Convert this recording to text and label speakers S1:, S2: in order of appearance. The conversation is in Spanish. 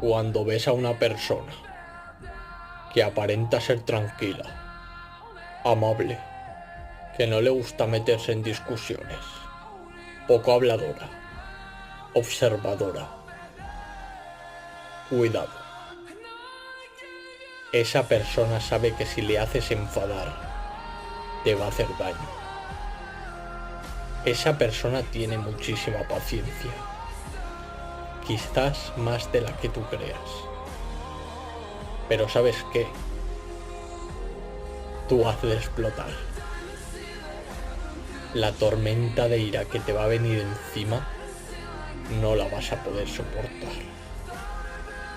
S1: Cuando ves a una persona que aparenta ser tranquila, amable, que no le gusta meterse en discusiones, poco habladora, observadora, cuidado. Esa persona sabe que si le haces enfadar, te va a hacer daño. Esa persona tiene muchísima paciencia, quizás más de la que tú creas. Pero ¿sabes qué? Tú haces explotar. La tormenta de ira que te va a venir encima no la vas a poder soportar.